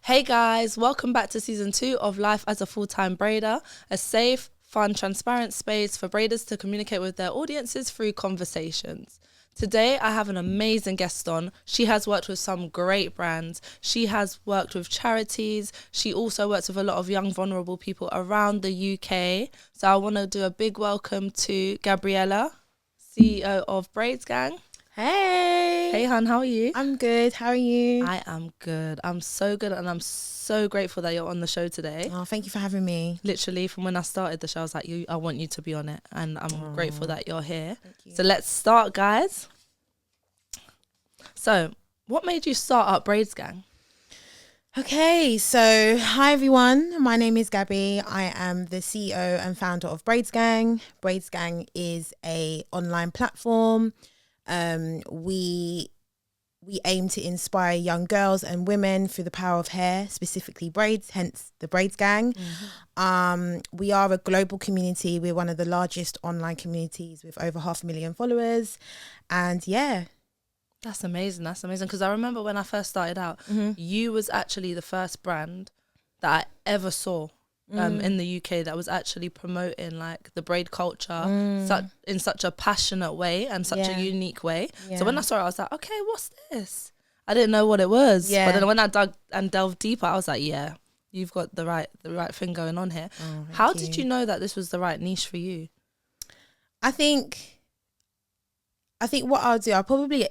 Hey guys, welcome back to season 2 of Life as a Full-Time Braider, a safe, fun, transparent space for braiders to communicate with their audiences through conversations. Today, I have an amazing guest on. She has worked with some great brands. She has worked with charities. She also works with a lot of young, vulnerable people around the UK. So I want to do a big welcome to Gabriella, CEO of Braids Gang. Hey. Hey, hun, how are you? I'm good. How are you? I am good. I'm so good, and I'm so grateful that you're on the show today. Oh, thank you for having me. Literally, from when I started the show, I was like, I want you to be on it, and I'm grateful that you're here. Thank you. So let's start, guys. So, what made you start up Braids Gang? Okay, so hi everyone. My name is Gabby. I am the CEO and founder of Braids Gang. Braids Gang is a online platform. We aim to inspire young girls and women through the power of hair, specifically braids, hence the Braids Gang. We are a global community. We're one of the largest online communities with over 500,000 followers. And yeah. That's amazing. That's amazing. Because I remember when I first started out, you was actually the first brand that I ever saw in the UK that was actually promoting like the braid culture in such a passionate way and such a unique way. Yeah. So when I saw it, I was like, okay, what's this? I didn't know what it was. Yeah. But then when I dug and delved deeper, I was like, yeah, you've got the right thing going on here. Oh, How did you know that this was the right niche for you? I think what I'll do, I'll probably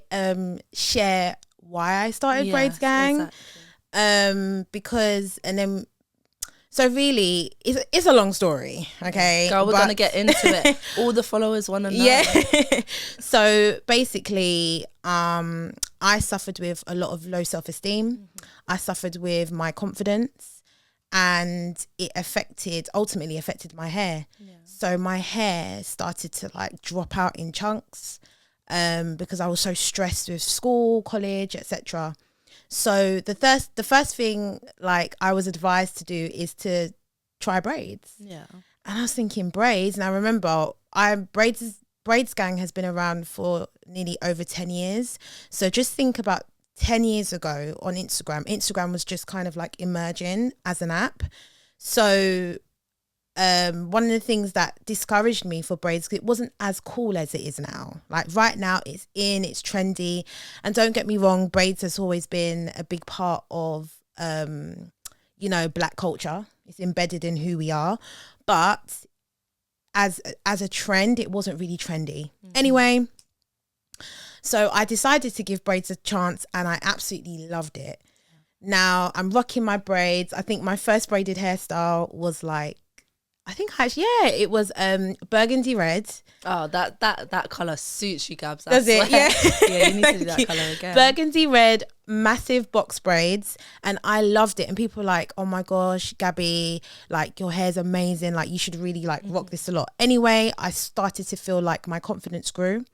share why I started Braids Gang. Exactly. Because, and then, so really, it's a long story, okay? Girl, we're going to get into it. All the followers want to know. Yeah. So basically, I suffered with a lot of low self-esteem. I suffered with my confidence, and it ultimately affected my hair. Yeah. So my hair started to like drop out in chunks. Because I was so stressed with school, college, etc. So the first thing like I was advised to do is to try braids. Yeah. And I was thinking braids, and I remember Braids Gang has been around for nearly over 10 years. So just think about 10 years ago on Instagram. Instagram was just kind of like emerging as an app. So one of the things that discouraged me for braids, it wasn't as cool as it is now. Like right now it's trendy, and don't get me wrong, braids has always been a big part of Black culture. It's embedded in who we are, but as a trend, it wasn't really trendy. Anyway, so I decided to give braids a chance, and I absolutely loved it. Now I'm rocking my braids. I think my first braided hairstyle was like, it was burgundy red. Oh, that colour suits you, Gabs. Does it? Yeah. Yeah, you need to do that colour again. Burgundy red, massive box braids, and I loved it. And people were like, oh my gosh, Gabby, like your hair's amazing. Like you should really like rock this a lot. Anyway, I started to feel like my confidence grew,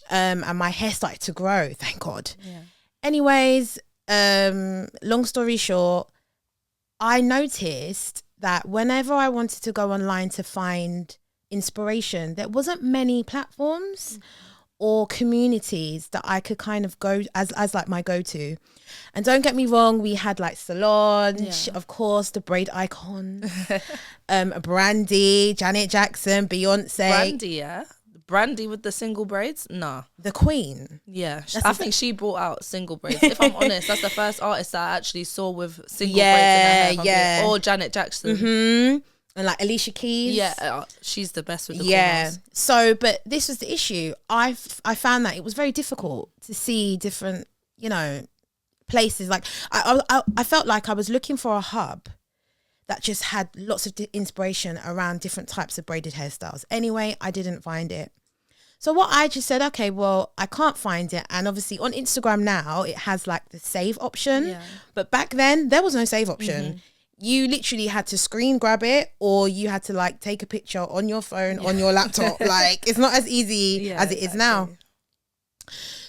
and my hair started to grow. Thank God. Yeah. Anyways, long story short, I noticed that whenever I wanted to go online to find inspiration, there wasn't many platforms or communities that I could kind of go as like my go-to. And don't get me wrong, we had like Solange, of course, the braid icons, Brandy, Janet Jackson, Beyonce. Brandy, yeah. Brandy with the single braids? Nah. The Queen. Yeah. I think she brought out single braids. If I'm honest, that's the first artist that I actually saw with single braids in her hair. Yeah. Or Janet Jackson. And like Alicia Keys. Yeah. She's the best with the corners. So, but this was the issue. I found that it was very difficult to see different, places. Like I felt like I was looking for a hub that just had lots of inspiration around different types of braided hairstyles. Anyway, I didn't find it. So what I just said, okay, well, I can't find it. And obviously on Instagram now, it has like the save option. Yeah. But back then, there was no save option. You literally had to screen grab it, or you had to like take a picture on your phone, on your laptop. Like it's not as easy as it is now.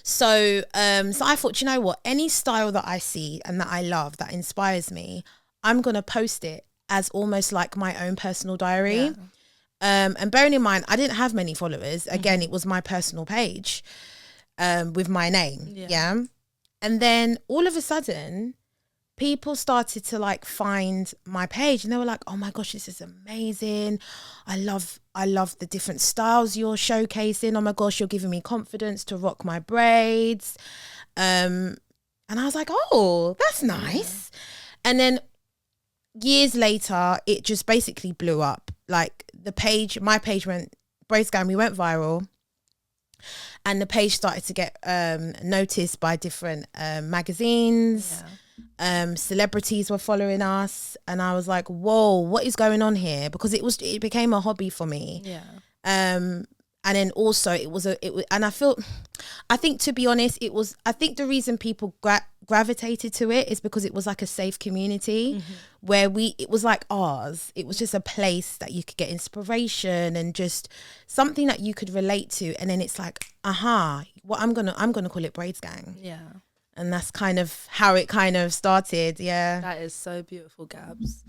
So I thought, you know what, any style that I see and that I love, that inspires me, I'm going to post it as almost like my own personal diary. Yeah. And bearing in mind, I didn't have many followers. Again, it was my personal page with my name. Yeah. And then all of a sudden, people started to like find my page, and they were like, oh my gosh, this is amazing. I love the different styles you're showcasing. Oh my gosh, you're giving me confidence to rock my braids. And I was like, oh, that's nice. And then years later, it just basically blew up. Like my page went, Braids Gang, we went viral. And the page started to get noticed by different magazines. Celebrities were following us, and I was like, whoa, what is going on here? Because it became a hobby for me. And then also and I think, to be honest, I think the reason people gravitated to it is because it was like a safe community where it was like ours. It was just a place that you could get inspiration and just something that you could relate to. And then it's like, well, I'm gonna call it Braids Gang. And that's kind of how it kind of started. That is so beautiful, Gabs.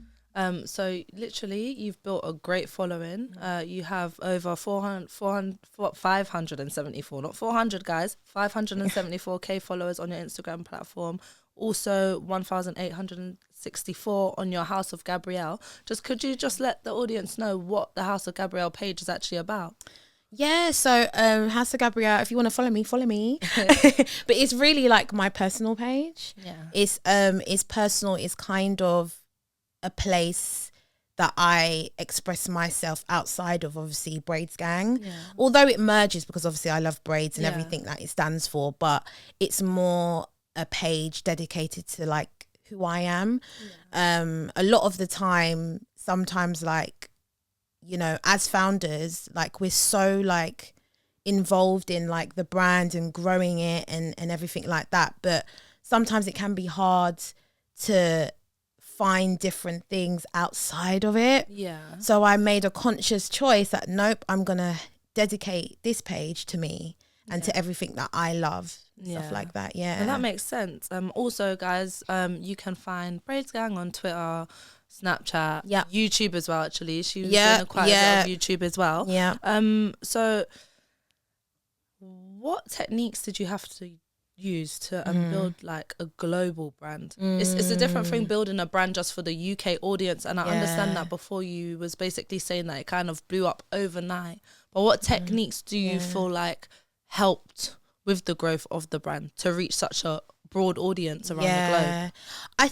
So literally you've built a great following. You have over 574, not 400 guys, 574k followers on your Instagram platform. Also 1,864 on your House of Gabrielle. Could you just let the audience know what the House of Gabrielle page is actually about? Yeah, so House of Gabrielle, if you want to follow me. But it's really like my personal page. It's personal. It's kind of a place that I express myself outside of, obviously, Braids Gang. Although it merges, because obviously I love braids and everything that it stands for, but it's more a page dedicated to like who I am. A lot of the time, sometimes, like, you know, as founders, like, we're so like involved in like the brand and growing it and everything like that, but sometimes it can be hard to find different things outside of it. So I made a conscious choice that nope, I'm gonna dedicate this page to me and to everything that I love, stuff like that. And that makes sense. Also, guys, you can find Braids Gang on Twitter, Snapchat, YouTube as well. Actually, she was doing quite a bit of YouTube as well. So what techniques did you have to use to build like a global brand? It's a different thing building a brand just for the UK audience, and I understand that before you was basically saying that it kind of blew up overnight, but what techniques do you feel like helped with the growth of the brand to reach such a broad audience around the globe? I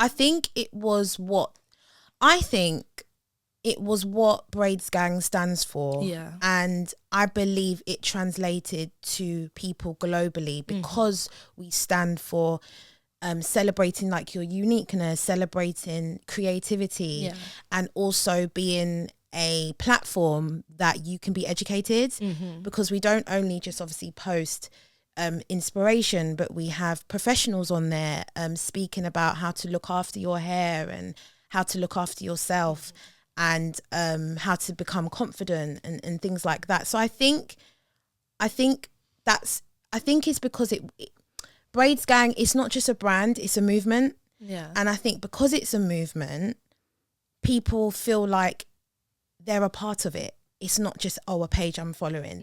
think it was what Braids Gang stands for. And I believe it translated to people globally because we stand for celebrating like your uniqueness, celebrating creativity, and also being a platform that you can be educated, because we don't only just obviously post inspiration, but we have professionals on there speaking about how to look after your hair and how to look after yourself and how to become confident and things like that. So I think it's because Braids Gang, it's not just a brand, it's a movement. And I think because it's a movement, people feel like they're a part of it. It's not just, a page I'm following.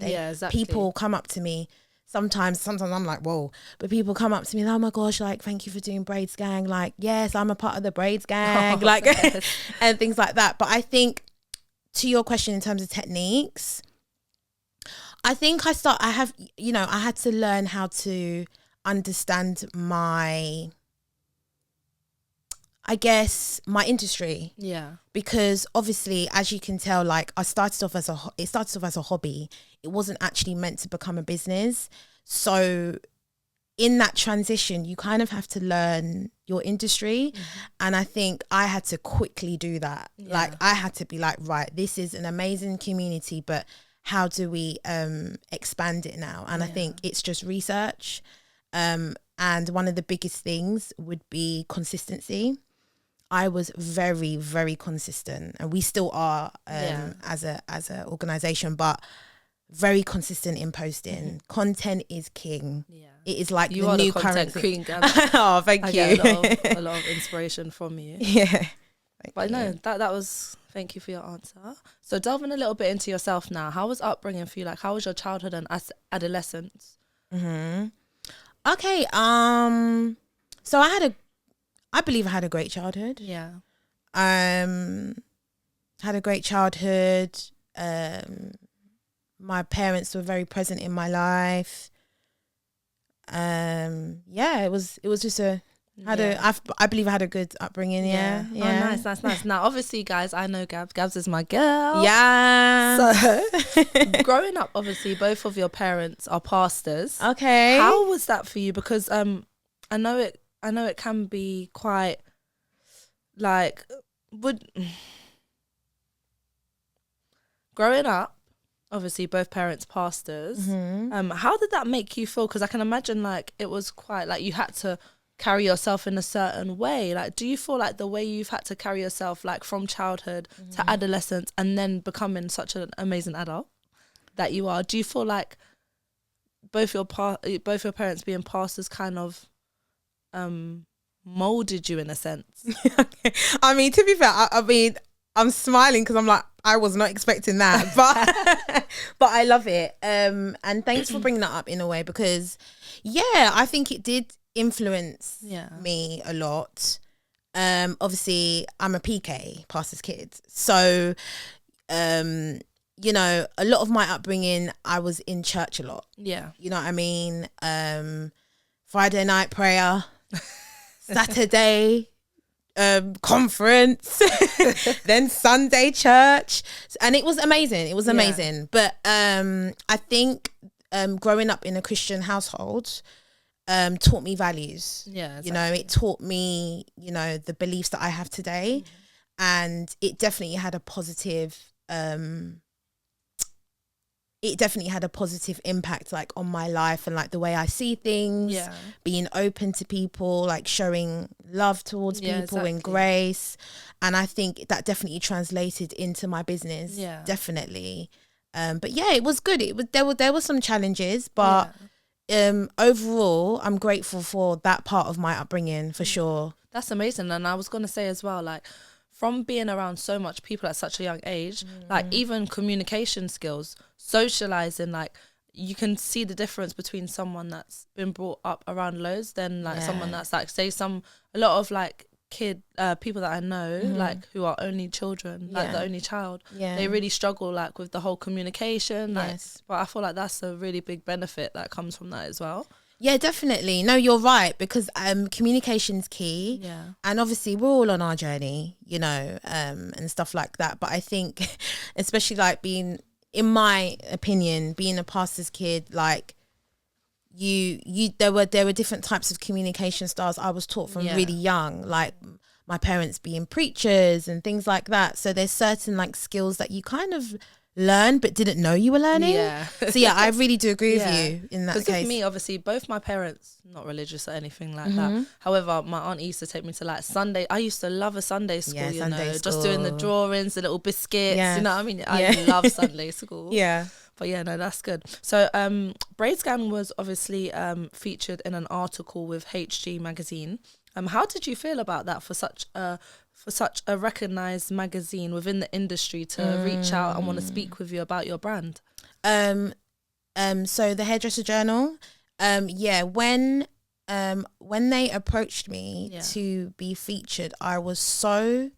People come up to me. Sometimes I'm like, whoa, but people come up to me, oh my gosh, like, thank you for doing Braids Gang. Like, yes, I'm a part of the Braids Gang, and things like that. But I think, to your question in terms of techniques, I think I had to learn how to understand my industry. Because obviously, as you can tell, like, it started off as a hobby. It wasn't actually meant to become a business. So in that transition, you kind of have to learn your industry. And I think I had to quickly do that. Like, I had to be like, right, this is an amazing community, but how do we expand it now? And I think it's just research. And one of the biggest things would be consistency. I was very, very consistent, and we still are as a organization, but very consistent in posting. Content is king. It is like you the are new the content currency. queen. Oh, thank you. I get a lot of inspiration from you. But no, that was, thank you for your answer. So delving a little bit into yourself now, how was upbringing for you? Like, how was your childhood and adolescence? Okay. So I had I believe I had a great childhood. Yeah. Had a great childhood. My parents were very present in my life. It was just I believe I had a good upbringing. Yeah. Oh, nice. Now, obviously, guys, I know Gabs is my girl. Yeah. So, growing up, obviously, both of your parents are pastors. Okay. How was that for you? Because I know it can be quite like growing up. Obviously, both parents pastors. How did that make you feel? Because I can imagine like it was quite like you had to carry yourself in a certain way. Like, do you feel like the way you've had to carry yourself like from childhood to adolescence and then becoming such an amazing adult that you are, do you feel like both your parents being pastors kind of molded you in a sense? I mean, to be fair, I mean, I'm smiling because I'm like, I was not expecting that, but I love it. And thanks for bringing that up in a way, because I think it did influence me a lot. Obviously I'm a PK, pastor's kid, so you know, a lot of my upbringing, I was in church a lot. You know what I mean? Friday night prayer, Saturday conference, then Sunday church, and it was amazing. But I think growing up in a Christian household taught me values. Exactly. You know, it taught me, you know, the beliefs that I have today, and it definitely had a positive impact like on my life and like the way I see things, being open to people, like showing love towards people and grace. And I think that definitely translated into my business. Definitely. But it was good. There were some challenges, but overall I'm grateful for that part of my upbringing, for sure. That's amazing. And I was going to say as well, like, from being around so much people at such a young age, like even communication skills, socializing, like you can see the difference between someone that's been brought up around loads than like someone that's like, say a lot of like people that I know, like who are only children, like the only child, they really struggle like with the whole communication. Like, but I feel like that's a really big benefit that comes from that as well. Yeah, definitely. No, you're right, because communication's key. And obviously we're all on our journey, you know, and stuff like that. But I think especially like being, in my opinion, being a pastor's kid, like there were different types of communication styles I was taught from really young, like my parents being preachers and things like that. So there's certain like skills that you kind of learn but didn't know you were learning. So I really do agree with you in that case. Because with me, obviously, both my parents not religious or anything like that. However, my aunt used to take me to like Sunday. I used to love a Sunday school, just doing the drawings, the little biscuits, you know what I mean? I love Sunday school. But no, that's good. So Braids Gang was obviously featured in an article with HG magazine. How did you feel about that, for such a recognized magazine within the industry to reach out and want to speak with you about your brand? So the Hairdresser Journal, when they approached me to be featured, I was so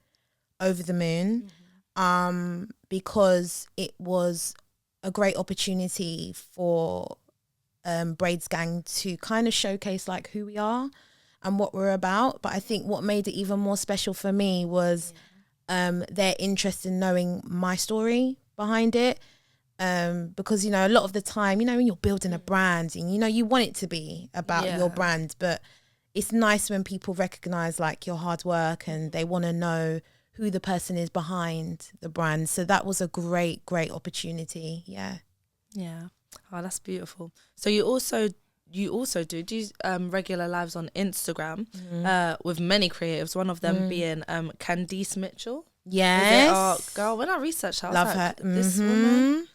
over the moon, because it was a great opportunity for Braids Gang to kind of showcase like who we are and what we're about. But I think what made it even more special for me was their interest in knowing my story behind it, because, you know, a lot of the time, you know, when you're building a brand and, you know, you want it to be about your brand, but it's nice when people recognize like your hard work and they want to know who the person is behind the brand. So that was a great opportunity. Oh, that's beautiful. So you also do regular lives on Instagram with many creatives, one of them being Candice Mitchell. Girl, when I researched her, I was like, this woman.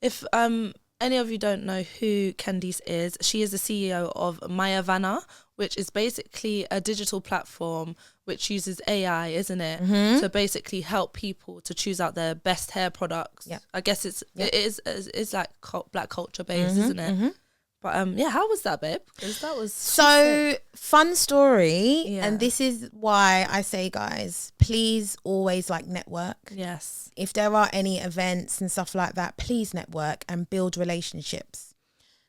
If any of you don't know who Candice is, she is the CEO of Mayavana, which is basically a digital platform which uses AI, isn't it, to basically help people to choose out their best hair products. I guess it is like Black culture based, isn't it? But yeah, how was that, babe? Because that was so fun story. Yeah. And this is why I say, guys, please always like network. Yes. If there are any events and stuff like that, please network and build relationships.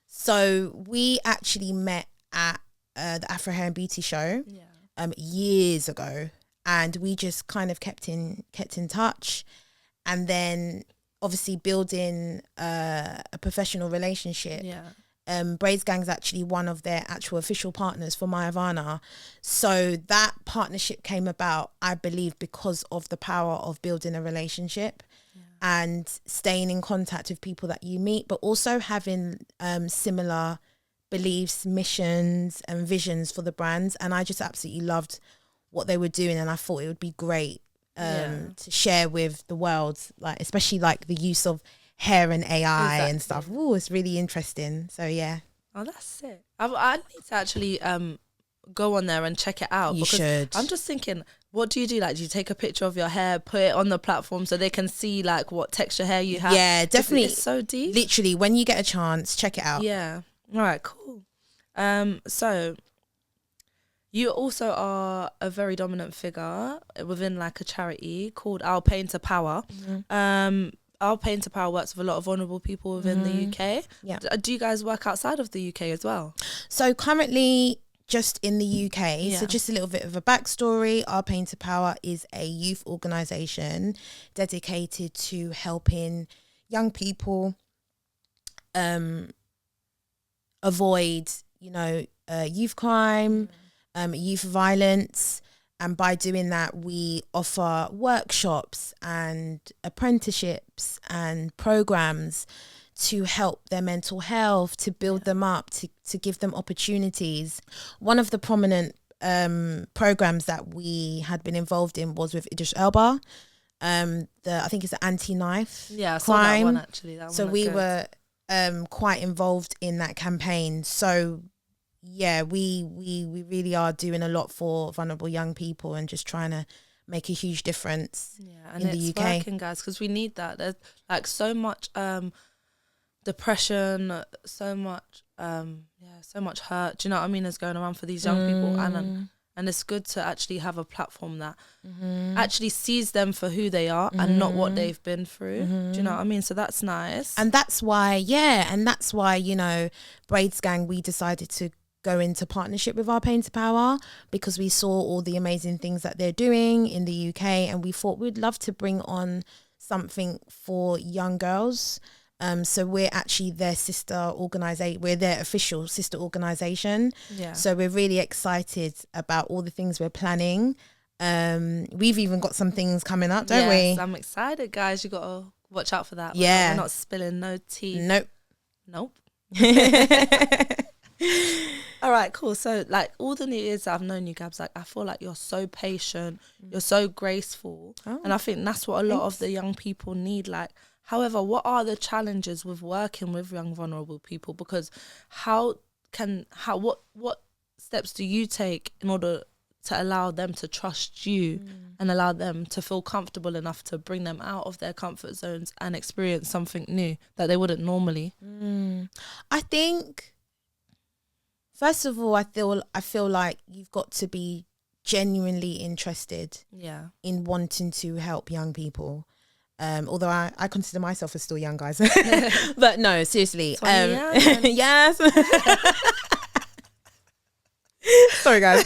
So we actually met at the Afro Hair and Beauty show years ago, and we just kind of kept in touch, and then obviously building a professional relationship. Braids Gang's actually one of their actual official partners for My Havana. So that partnership came about, I believe, because of the power of building a relationship and staying in contact with people that you meet, but also having similar beliefs, missions and visions for the brands. And I just absolutely loved what they were doing, and I thought it would be great to share with the world, like especially like the use of hair and AI and stuff. Oh, it's really interesting. So yeah. Oh, that's it. I need to actually go on there and check it out. You should. I'm just thinking, what do you do? Like, do you take a picture of your hair, put it on the platform so they can see like what texture hair you have? Yeah, definitely. It's so deep. Literally, when you get a chance, check it out. Yeah. All right, cool. So you also are a very dominant figure within like a charity called Our Pain to Power. Our Pain to Power works with a lot of vulnerable people within the UK. Yeah. Do you guys work outside of the UK as well? So currently just in the UK. So just a little bit of a backstory. Our Pain to Power is a youth organisation dedicated to helping young people avoid, youth crime, youth violence. And by doing that, we offer workshops and apprenticeships and programs to help their mental health, to build them up, to give them opportunities. One of the prominent programs that we had been involved in was with Idris Elba. I think it's the anti-knife crime. I saw that one actually. So we were quite involved in that campaign. So yeah, we really are doing a lot for vulnerable young people and just trying to make a huge difference and in the it's UK. working, guys, because we need that. There's like so much depression, so much hurt, do you know what I mean, is going around for these young people, and it's good to actually have a platform that actually sees them for who they are and not what they've been through. Do you know what I mean? So that's nice. And that's why Braids Gang, we decided to go into partnership with Our Pain to Power because we saw all the amazing things that they're doing in the UK, and we thought we'd love to bring on something for young girls. So we're actually their sister organisation. We're their official sister organisation. Yeah. So we're really excited about all the things we're planning. We've even got some things coming up, don't we? Yes, I'm excited, guys. You got to watch out for that. Yeah. We're not spilling no tea. Nope. All right, cool. So like all the years I've known you, Gabs, like I feel like you're so patient, you're so graceful. And I think that's what a lot of the young people need. Like, however, what are the challenges with working with young vulnerable people? Because what steps do you take in order to allow them to trust you and allow them to feel comfortable enough to bring them out of their comfort zones and experience something new that they wouldn't normally? I think, first of all, I feel like you've got to be genuinely interested in wanting to help young people. Although I consider myself as still young, guys. But no, seriously. Yes. Sorry, guys.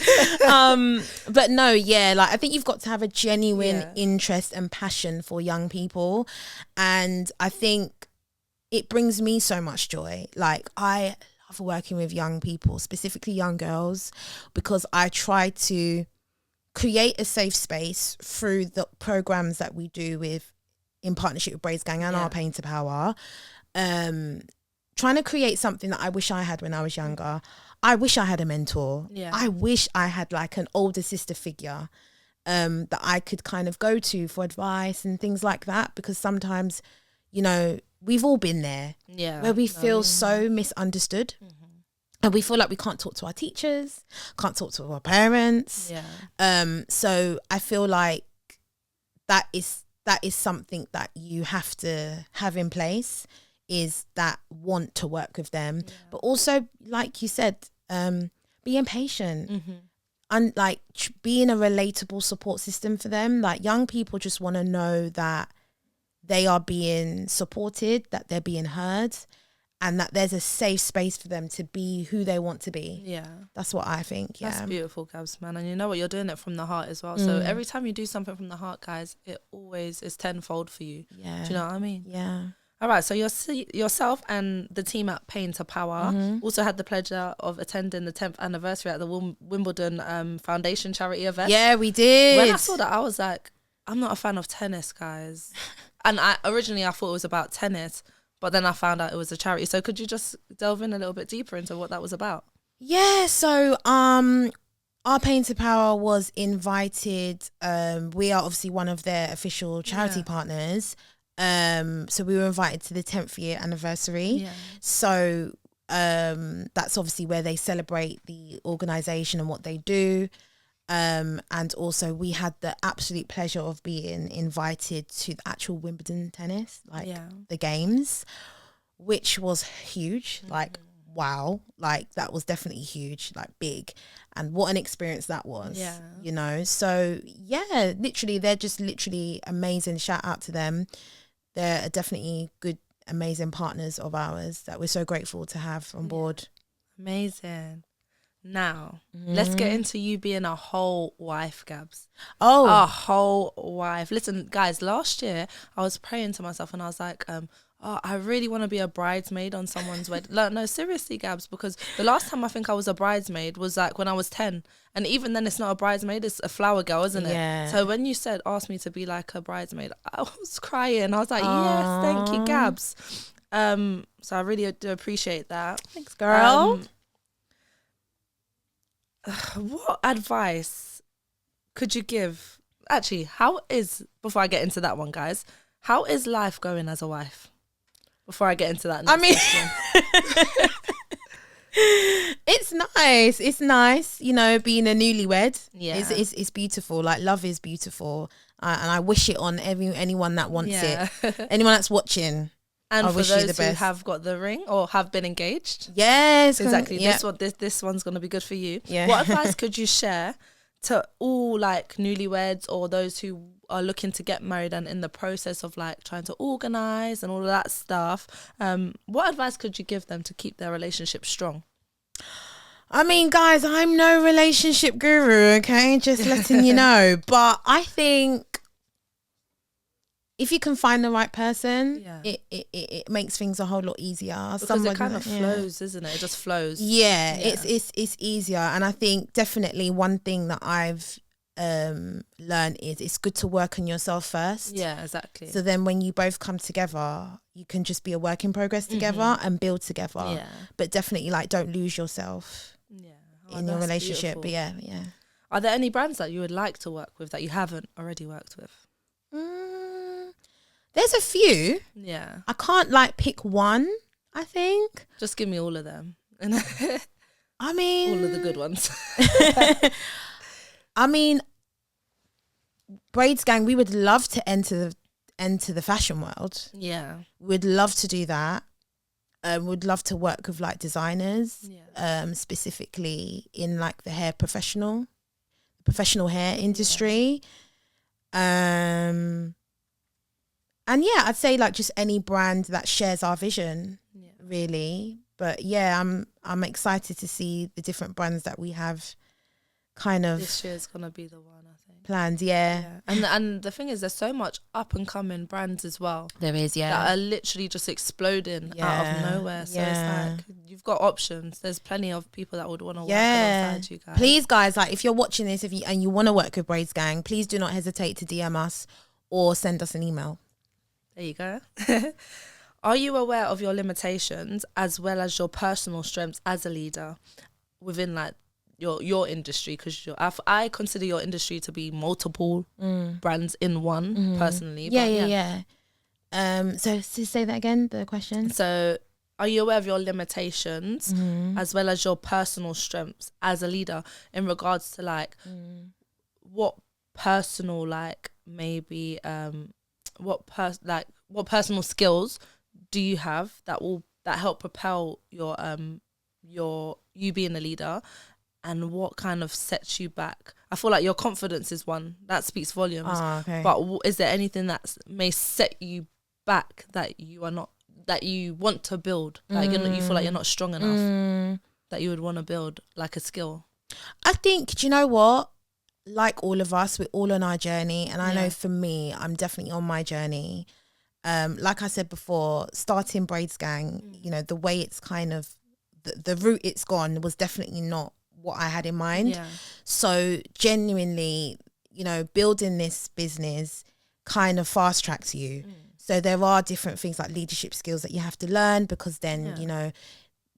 But no, like I think you've got to have a genuine interest and passion for young people. And I think it brings me so much joy. Like, I love working with young people, specifically young girls, because I try to create a safe space through the programs that we do in partnership with Braids Gang and Our Pain to Power, trying to create something that I wish I had when I was younger. I wish I had a mentor. I wish I had like an older sister figure that I could kind of go to for advice and things like that, because sometimes, we've all been there where we feel so misunderstood. And we feel like we can't talk to our teachers, can't talk to our parents. So I feel like that is something that you have to have in place is that want to work with them, but also, like you said, being patient and like being a relatable support system for them. Like young people just want to know that they are being supported, that they're being heard, and that there's a safe space for them to be who they want to be. Yeah. That's what I think. Yeah. That's beautiful, Gabs, man. And you know what? You're doing it from the heart as well. So every time you do something from the heart, guys, it always is tenfold for you. Yeah. Do you know what I mean? Yeah. All right. So yourself and the team at Pain to Power also had the pleasure of attending the 10th anniversary at the Wimbledon Foundation charity event. Yeah, we did. When I saw that, I was like, I'm not a fan of tennis, guys. And originally I thought it was about tennis, but then I found out it was a charity. So could you just delve in a little bit deeper into what that was about? Yeah, so our Pain to Power was invited. We are obviously one of their official charity partners. So we were invited to the 10th year anniversary. Yeah. So that's obviously where they celebrate the organisation and what they do. And also we had the absolute pleasure of being invited to the actual Wimbledon tennis, like the games, which was huge. Like, wow, like that was definitely huge, like big. And what an experience that was, you know? So yeah, literally, they're just literally amazing. Shout out to them. They're definitely good, amazing partners of ours that we're so grateful to have on board. Amazing. Now, let's get into you being a whole wife, Gabs. Oh. A whole wife. Listen, guys, last year I was praying to myself and I was like, I really want to be a bridesmaid on someone's wedding. Like, no, seriously, Gabs, because the last time I think I was a bridesmaid was like when I was 10. And even then it's not a bridesmaid, it's a flower girl, isn't it? Yeah. So when you asked me to be like a bridesmaid, I was crying. I was like, yes, thank you, Gabs. So I really do appreciate that. Thanks, girl. What advice could you give? Actually, before I get into that one, guys, how is life going as a wife? Before I get into that next question. It's nice. It's nice, you know, being a newlywed. Yeah. It's beautiful. Like, love is beautiful. And I wish it on anyone that wants it. Anyone that's watching. And I for wish those you the who best. have got the ring or have been engaged. Yes. Exactly. Yeah. This one's going to be good for you. Yeah. What advice could you share to all like newlyweds or those who are looking to get married and in the process of like trying to organize and all of that stuff? What advice could you give them to keep their relationship strong? I mean, guys, I'm no relationship guru, okay? Just letting you know. But I think if you can find the right person, it makes things a whole lot easier. Because it kind of flows, isn't it? It just flows. Yeah, it's easier. And I think definitely one thing that I've learned is it's good to work on yourself first. Yeah, exactly. So then when you both come together, you can just be a work in progress together and build together. Yeah. But definitely, like, don't lose yourself in your relationship. Beautiful. But yeah. Are there any brands that you would like to work with that you haven't already worked with? There's a few. Yeah. I can't like pick one, I think. Just give me all of them. I mean, all of the good ones. I mean, Braids Gang, we would love to enter the fashion world. Yeah. We'd love to do that. We'd love to work with like designers, specifically in like the professional hair industry. And yeah, I'd say like just any brand that shares our vision, really. But yeah, I'm excited to see the different brands that we have kind of. This year's gonna be the one, I think. Planned, yeah. And the thing is, there's so much up and coming brands as well. There is, that are literally just exploding out of nowhere. So it's like you've got options. There's plenty of people that would want to work alongside you guys. Please, guys, like if you're watching this, and you want to work with Braids Gang, please do not hesitate to DM us or send us an email. There you go. Are you aware of your limitations as well as your personal strengths as a leader within like your industry? Because I consider your industry to be multiple brands in one, personally. Yeah. So to say that again, the question. So are you aware of your limitations as well as your personal strengths as a leader in regards to like what personal like maybe what personal skills do you have that help propel your you being a leader, and what kind of sets you back? I feel like your confidence is one that speaks volumes. Okay. But is there anything that may set you back that you are not, that you want to build, like you feel like you're not strong enough, that you would want to build, like a skill? I think, do you know what? Like all of us, we're all on our journey, and I know for me, I'm definitely on my journey. Like I said before, starting Braids Gang, you know, the way it's kind of the route it's gone was definitely not what I had in mind. Yeah. So genuinely, you know, building this business kind of fast tracks you. So there are different things like leadership skills that you have to learn, because then, you know,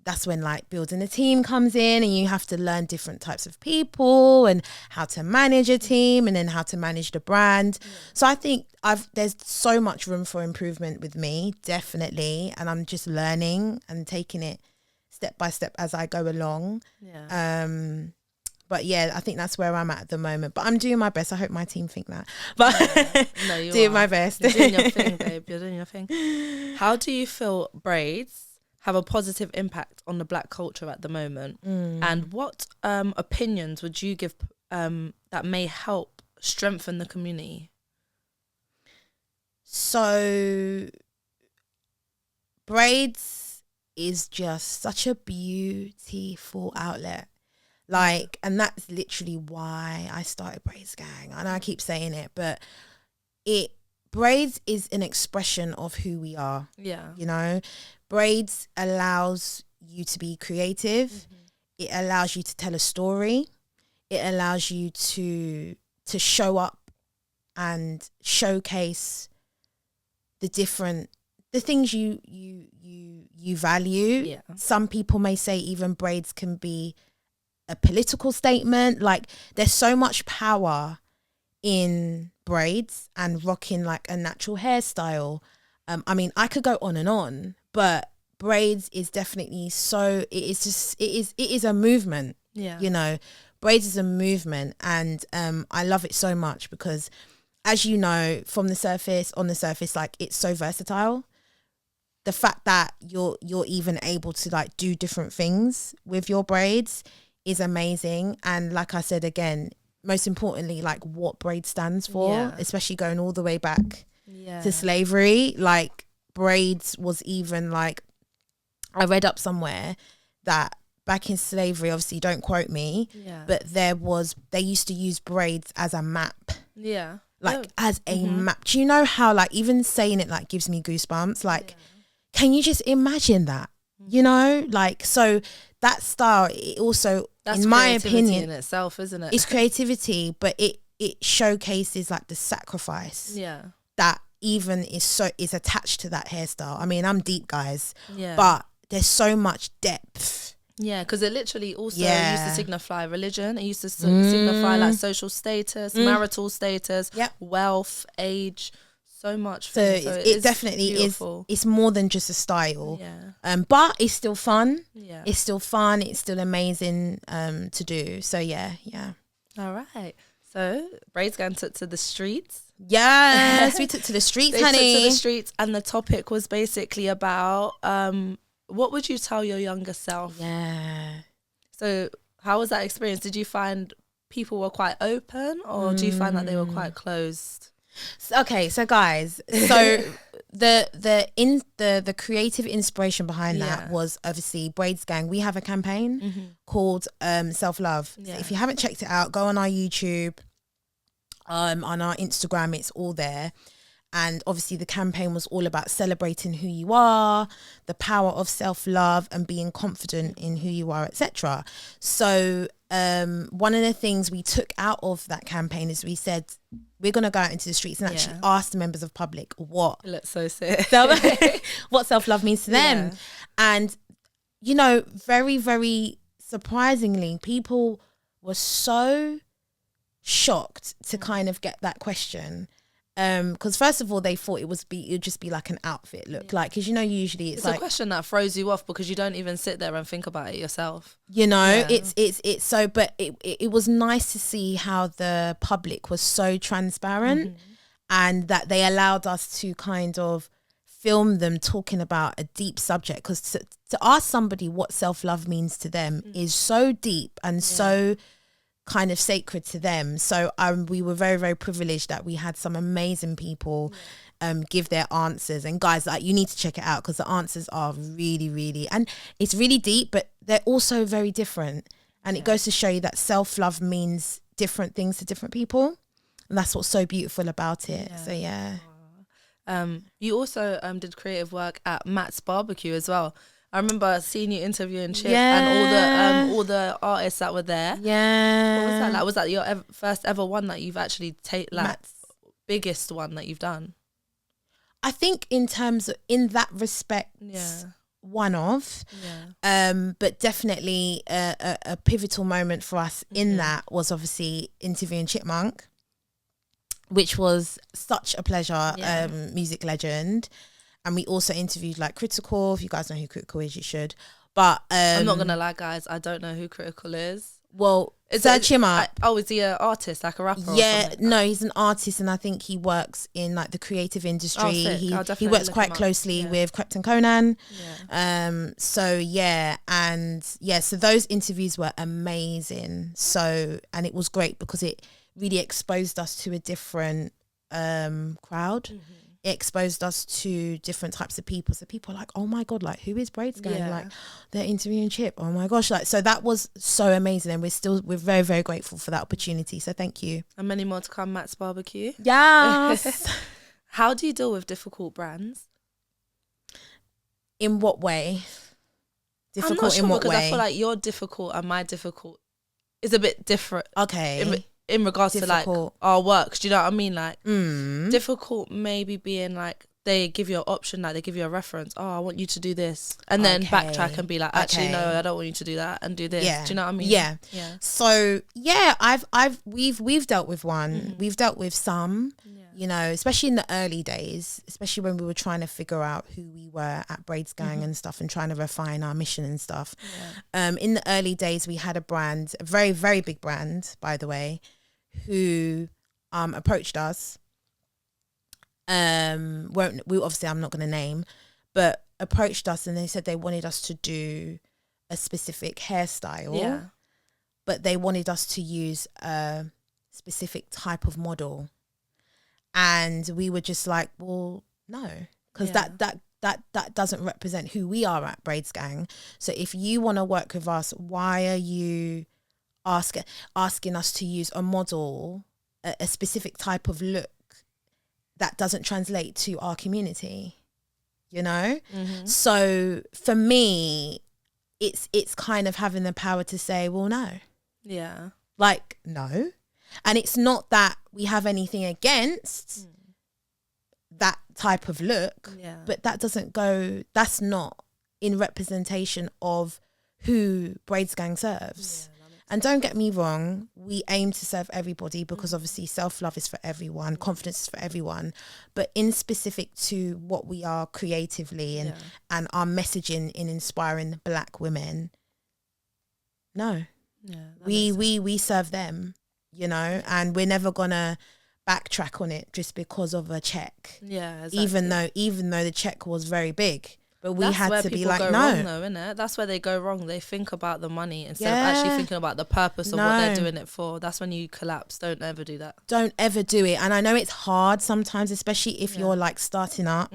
that's when like building a team comes in, and you have to learn different types of people and how to manage a team, and then how to manage the brand. So I think there's so much room for improvement with me, definitely. And I'm just learning and taking it step by step as I go along. But yeah, I think that's where I'm at the moment. But I'm doing my best. I hope my team think that. But No, you doing are. my best. You're doing your thing, babe. You're doing your thing. How do you feel braids have a positive impact on the Black culture at the moment? And what opinions would you give that may help strengthen the community? So braids is just such a beautiful outlet. Like, and that's literally why I started Braids Gang. I know I keep saying it, but braids is an expression of who we are. Yeah. You know, braids allows you to be creative. It allows you to tell a story. It allows you to show up and showcase the things you value. Yeah. Some people may say even braids can be a political statement. Like, there's so much power in braids and rocking like a natural hairstyle. I mean, I could go on, but braids is definitely it is a movement. Yeah. You know, braids is a movement, and I love it so much because, as you know, on the surface, like, it's so versatile. The fact that you're even able to like do different things with your braids is amazing. And like I said, again, most importantly, like what braid stands for, especially going all the way back to slavery. Like, braids was even like, I read up somewhere that back in slavery, obviously don't quote me, but they used to use braids as a map. Yeah. Like as a map. Do you know how, like, even saying it like gives me goosebumps? Like, can you just imagine that? You know, like, so that style, it also, that's in my opinion, in itself, isn't it? It's creativity, but it showcases like the sacrifice that even is attached to that hairstyle. I mean, I'm deep, guys, but there's so much depth. Yeah, because it literally also used to signify religion. It used to signify like social status, marital status, wealth, age. So much. So it definitely beautiful. Is. It's more than just a style. But it's still fun. It's still fun. It's still amazing to do. So yeah. All right. So Braids Gang took to the streets. Yes, we took to the streets, honey. Took to the streets, and the topic was basically about what would you tell your younger self? Yeah. So how was that experience? Did you find people were quite open, or do you find that they were quite closed? Okay, so guys, so the creative inspiration behind that was obviously Braids Gang. We have a campaign called Self-Love. So if you haven't checked it out, go on our YouTube, on our Instagram, it's all there. And obviously the campaign was all about celebrating who you are, the power of self-love, and being confident in who you are, etc. So one of the things we took out of that campaign is we said we're going to go out into the streets and actually ask the members of public what what self-love means to them. And, you know, very, very surprisingly, people were so shocked to kind of get that question. Because first of all, they thought it would just be like an outfit look, like, because, you know, usually it's like a question that throws you off because you don't even sit there and think about it yourself. You know, it's so, but it was nice to see how the public was so transparent and that they allowed us to kind of film them talking about a deep subject, because to ask somebody what self-love means to them is so deep and so kind of sacred to them. So we were very, very privileged that we had some amazing people give their answers. And guys, like, you need to check it out, because the answers are really, really, and it's really deep, but they're also very different. And it goes to show you that self-love means different things to different people, and that's what's so beautiful about it. So you also did creative work at Matt's Barbecue as well. I remember seeing you interviewing Chip and all the artists that were there. What was that like? Was that your first ever one that you've actually biggest one that you've done? I think in that respect, one of, but definitely a pivotal moment for us in that was obviously interviewing Chipmunk, which was such a pleasure. Music legend. And we also interviewed like Critical. If you guys know who Critical is, you should. But I'm not gonna lie, guys, I don't know who Critical is. Well, search him up. Is he an artist, like a rapper? Yeah, no, he's an artist, and I think he works in like the creative industry. He works quite closely with Krypton Conan. So those interviews were amazing. So, and it was great because it really exposed us to a different crowd. It exposed us to different types of people. So people are like, oh my God, like, who is Braids Gang? Like, they're interviewing Chip. Oh my gosh. Like, so that was so amazing. And we're very, very grateful for that opportunity. So thank you. And many more to come, Matt's Barbecue. Yes. How do you deal with difficult brands? In what way? Difficult, I'm not sure, in what way? Because I feel like your difficult and my difficult is a bit different. Okay. In regards to like our works, do you know what I mean? Like difficult maybe being like they give you an option, like they give you a reference. Oh, I want you to do this, and then backtrack and be like, actually no, I don't want you to do that and do this. Do you know what I mean? Yeah. So we've dealt with one. We've dealt with some. You know, especially in the early days, especially when we were trying to figure out who we were at Braids Gang and stuff, and trying to refine our mission and stuff. In the early days, we had a brand, a very, very big brand, by the way, who approached us. I'm not going to name, but approached us, and they said they wanted us to do a specific hairstyle, but they wanted us to use a specific type of model. And we were just like, well, no, because that doesn't represent who we are at Braids Gang. So if you want to work with us, why are you asking us to use a model, a specific type of look that doesn't translate to our community, you know? So for me, it's kind of having the power to say, well, no. Yeah. Like, no. And it's not that we have anything against that type of look, but that's not in representation of who Braids Gang serves. And don't get me wrong, we aim to serve everybody, because obviously self-love is for everyone, confidence is for everyone, but in specific to what we are creatively and our messaging in inspiring Black women, no. We serve them. You know, and we're never gonna backtrack on it just because of a check. Yeah, exactly. Even though the check was very big, but we had to be like, no. Wrong, though, innit? That's where they go wrong. They think about the money instead of actually thinking about the purpose of what they're doing it for. That's when you collapse. Don't ever do that. Don't ever do it. And I know it's hard sometimes, especially if you're like starting up.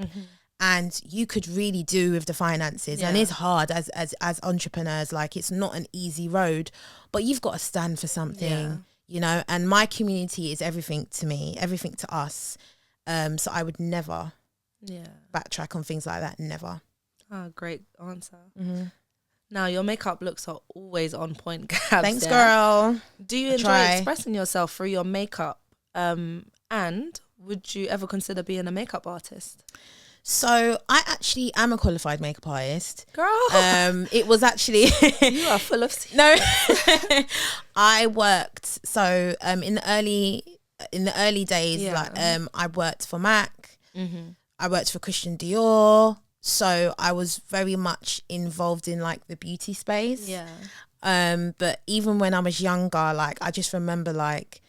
And you could really do with the finances, and it's hard as entrepreneurs. Like, it's not an easy road, but you've got to stand for something. You know, and my community is everything to me, everything to us. So I would never backtrack on things like that. Never. Oh, great answer. Now, your makeup looks are always on point, Gabs. Thanks, girl. Do you enjoy expressing yourself through your makeup? And would you ever consider being a makeup artist? So I actually am a qualified makeup artist. Girl. It was actually you are full of no. I worked in the early days, I worked for MAC. I worked for Christian Dior. So I was very much involved in like the beauty space. But even when I was younger, like I just remember like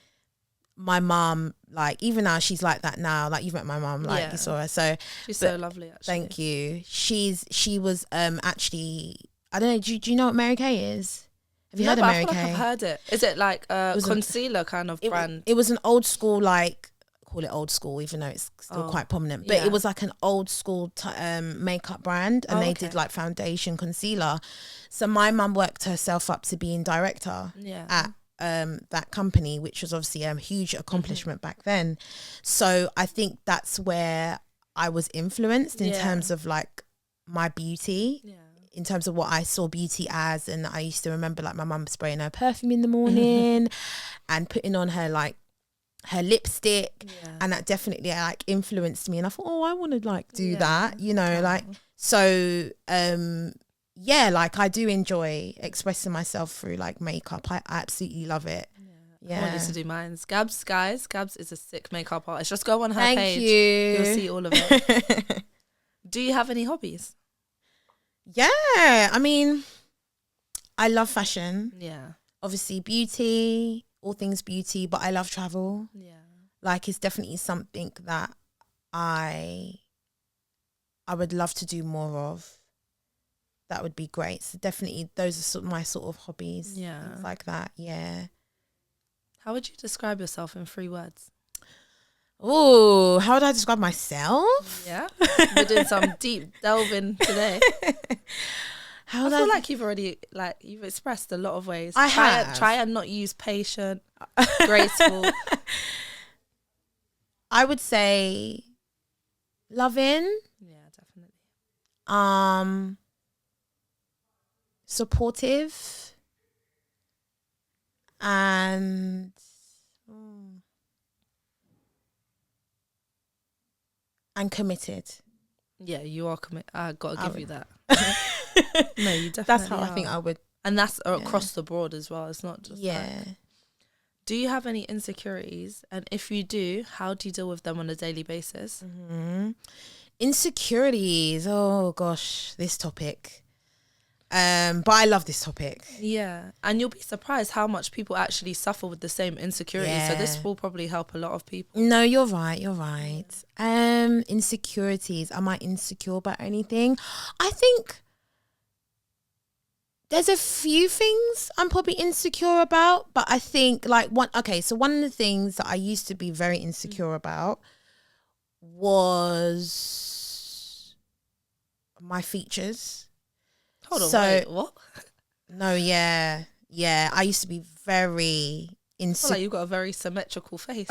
my mum, like even now she's like that now. Like you've met my mum, like you saw her. So she's so lovely. Actually, thank you. She was actually, I don't know. Do you know what Mary Kay is? Have you heard of Mary Kay? I feel like I've heard it. Is it like a concealer kind of brand? It was an old school, like, call it old school, even though it's still quite prominent. But it was like an old school makeup brand, and they did like foundation, concealer. So my mum worked herself up to being director at that company, which was obviously a huge accomplishment back then. So I think that's where I was influenced in terms of like my beauty. In terms of what I saw beauty as. And I used to remember like my mum spraying her perfume in the morning and putting on her like her lipstick, and that definitely like influenced me. And I thought, oh, I want to like do that, you know, like, so like I do enjoy expressing myself through like makeup. I absolutely love it. I want you to do mine. Gabs, guys, Gabs is a sick makeup artist. Just go on her Thank page. you. You'll see all of it. Do you have any hobbies? Yeah, I mean, I love fashion. Yeah. Obviously beauty, all things beauty, but I love travel. Yeah. Like it's definitely something that I would love to do more of. That would be great. So definitely those are my sort of hobbies. Yeah. Things like that. Yeah. How would you describe yourself in 3 words? Oh, how would I describe myself? Yeah, we're doing some deep delving today. I feel like you've already you've expressed a lot of ways. Try and not use patient, graceful. I would say loving. Yeah, definitely. Supportive and committed. Yeah, you are committed. I gotta give you that. No, you definitely. That's how I think I would. And that's across the board as well. It's not just Do you have any insecurities? And if you do, how do you deal with them on a daily basis? Insecurities. Oh gosh, this topic. But I love this topic. Yeah. And you'll be surprised how much people actually suffer with the same insecurities. Yeah. So this will probably help a lot of people. No, you're right. Insecurities. Am I insecure about anything? I think there's a few things I'm probably insecure about, but I think like one of the things that I used to be very insecure about was my features. Hold on, wait, what? No, yeah. I used to be very insecure. Like you've got a very symmetrical face.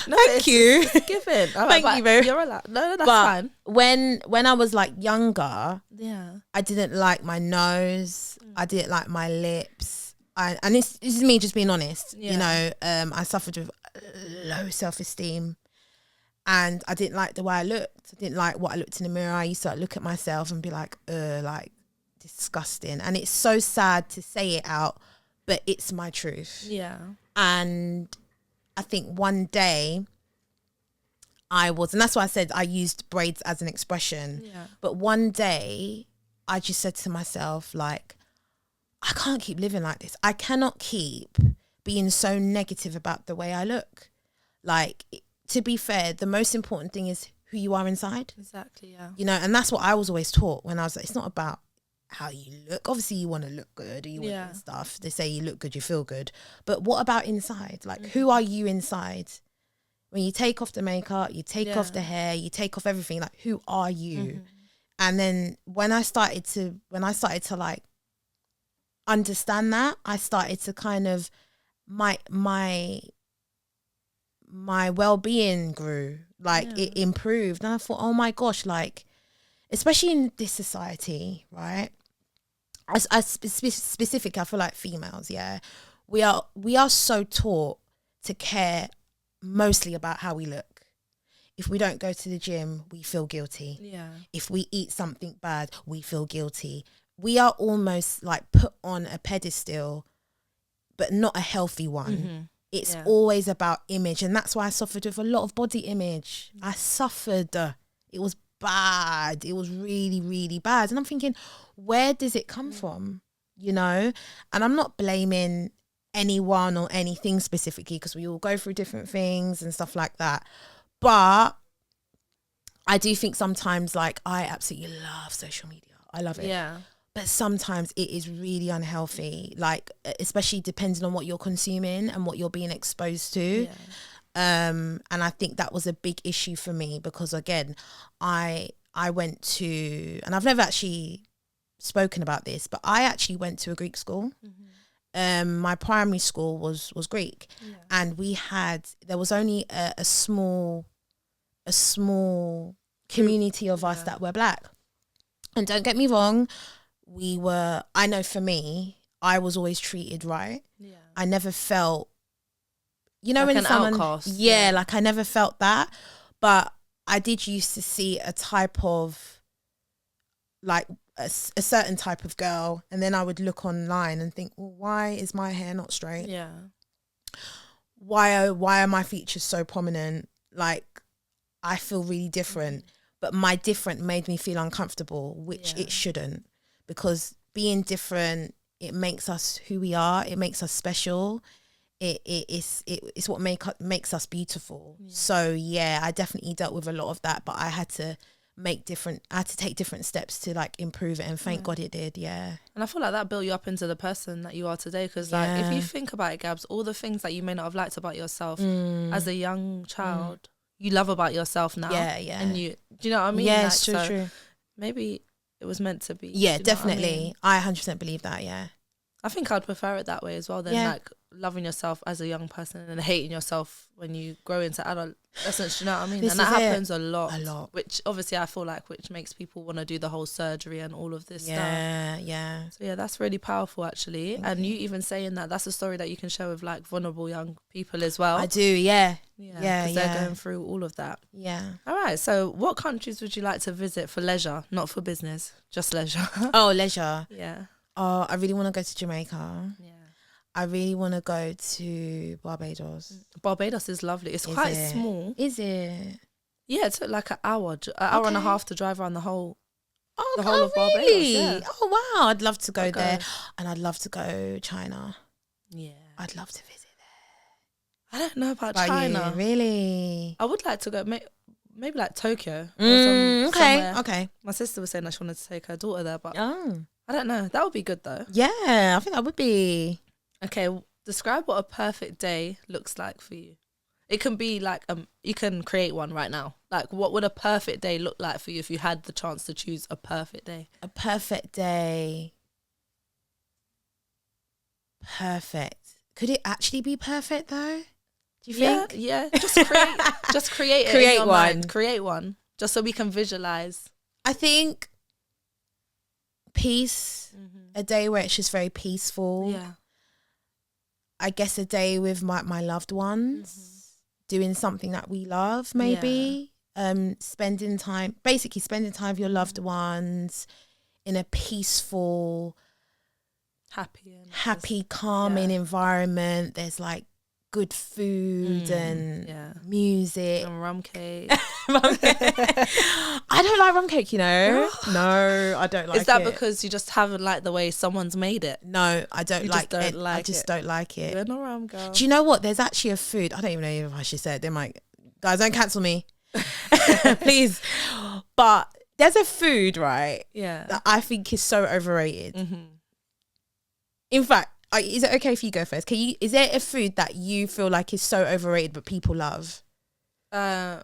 No, Thank you. It's given. Thank you very much. You're allowed. No, that's fine. When I was like younger, yeah, I didn't like my nose. I didn't like my lips. And this is me just being honest. Yeah. You know, I suffered with low self-esteem. And I didn't like the way I looked. I didn't like what I looked in the mirror. I used to like, look at myself and be like disgusting. And it's so sad to say it out, but it's my truth. Yeah. And I think one day and that's why I said I used braids as an expression. Yeah. But one day I just said to myself, like, I can't keep living like this. I cannot keep being so negative about the way I look. Like, to be fair, the most important thing is who you are inside. Exactly, yeah. You know, and that's what I was always taught when I was like, it's not about how you look. Obviously, you want to look good, you want stuff. They say you look good, you feel good. But what about inside? Like, who are you inside? When you take off the makeup, you take off the hair, you take off everything, like, who are you? And then when I started to like understand that, I started to kind of, my well-being grew, like it improved. And I thought, oh my gosh, like, especially in this society, right? I specifically, I feel like females, we are so taught to care mostly about how we look. If we don't go to the gym, we feel guilty. Yeah. If we eat something bad, we feel guilty. We are almost like put on a pedestal, but not a healthy one. It's always about image. And that's why I suffered with a lot of body image. I suffered. It was bad. It was really, really bad. And I'm thinking, where does it come from? You know? And I'm not blaming anyone or anything specifically, because we all go through different things and stuff like that. But I do think sometimes, like, I absolutely love social media. I love it. Yeah. But sometimes it is really unhealthy, like, especially depending on what you're consuming and what you're being exposed to. Yeah. And I think that was a big issue for me, because again, I went to, and I've never actually spoken about this, but I actually went to a Greek school. My primary school was Greek, and there was only a small community of us that were black. And don't get me wrong, I know for me, I was always treated right. Yeah. I never felt, you know, like when an someone, outcast. yeah, like I never felt that. But I did used to see a type of, like, a certain type of girl, and then I would look online and think, well, why is my hair not straight? Yeah. Why are my features so prominent? Like, I feel really different, but my different made me feel uncomfortable, which it shouldn't, because being different, it makes us who we are. It makes us special. It's what makes us beautiful. Yeah. So yeah, I definitely dealt with a lot of that, but I had to take different steps to, like, improve it, and thank God it did. Yeah. And I feel like that built you up into the person that you are today, because like, if you think about it, Gabs, all the things that you may not have liked about yourself as a young child, you love about yourself now. Yeah. And do you know what I mean? Yeah, like, it's true, true. Maybe it was meant to be. Yeah, definitely. I 100% believe that. Yeah. I think I'd prefer it that way as well, than like loving yourself as a young person and hating yourself when you grow into adolescence. Do you know what I mean? And that happens a lot. Which obviously I feel like which makes people want to do the whole surgery and all of this stuff. Yeah. So yeah, that's really powerful actually. And you even saying that's a story that you can share with, like, vulnerable young people as well. I do, yeah. Because they're going through all of that. Yeah. All right. So what countries would you like to visit for leisure, not for business, just leisure? Oh, leisure. Yeah. Oh, I really want to go to Jamaica. Yeah. I really want to go to Barbados. Barbados is lovely. It's quite small. Is it? Yeah, it took like an hour and a half to drive around the whole of Barbados. Yeah. Oh wow, I'd love to go there, and I'd love to go China. Yeah, I'd love to visit there. I don't know about China. You? Really? I would like to go. Maybe like Tokyo. Okay. My sister was saying that she wanted to take her daughter there, but I don't know. That would be good though. Yeah, I think that would be. Okay, describe what a perfect day looks like for you. It can be like, you can create one right now. Like, what would a perfect day look like for you if you had the chance to choose a perfect day? A perfect day. Perfect. Could it actually be perfect though? Do you think? Yeah. Just create it in your mind. Create one. Just so we can visualize. I think peace. A day where it's just very peaceful. Yeah. I guess a day with my loved ones, doing something that we love, maybe. Spending time with your loved ones in a peaceful, happy, calming environment. There's like good food and music and rum cake. I don't like rum cake, you know. No, I don't like it. Is that because you just haven't liked the way someone's made it? No, I don't like it. I just don't like it. You're not rum girl. Do you know what? There's actually a food. I don't even know if I should say it. They might, guys, don't cancel me, please. But there's a food, right? Yeah, that I think is so overrated. In fact, is it okay if you go first? Is there a food that you feel like is so overrated but people love? I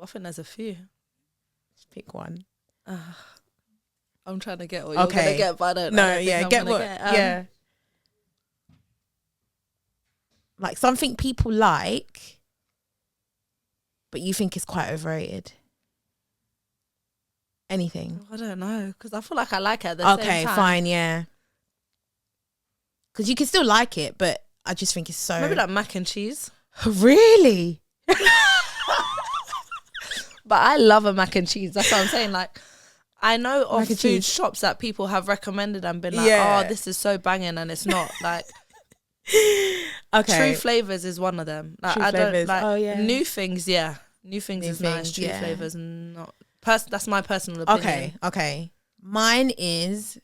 think there's a few. Just pick one. I'm trying to get what you're gonna get, but I don't. Get what? Like something people like, but you think is quite overrated. Anything? I don't know, because I feel like I like it at the same time. Okay, fine, yeah. Because you can still like it, but I just think it's so... Maybe like mac and cheese. Really? But I love a mac and cheese. That's what I'm saying. Like, I know of food shops that people have recommended and been like, oh, this is so banging, and it's not. Like, True Flavors is one of them. Like, I don't like new things. Yeah, new things is nice. True Flavors, not. That's my personal opinion. Okay. Mine is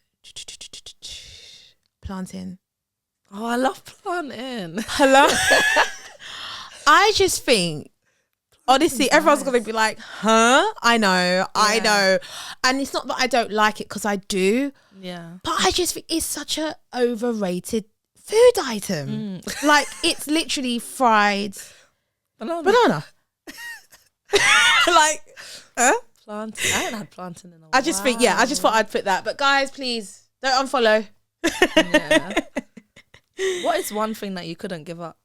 Planting. Oh, I love planting. Hello. I just think, honestly, everyone's nice. going to be like, huh? I know. And it's not that I don't like it, because I do. Yeah. But I just think it's such a overrated food item. Like, it's literally fried banana. Like, plantain. I haven't had plantain in a while. I just think, I just thought I'd put that. But guys, please don't unfollow. Yeah. What is one thing that you couldn't give up?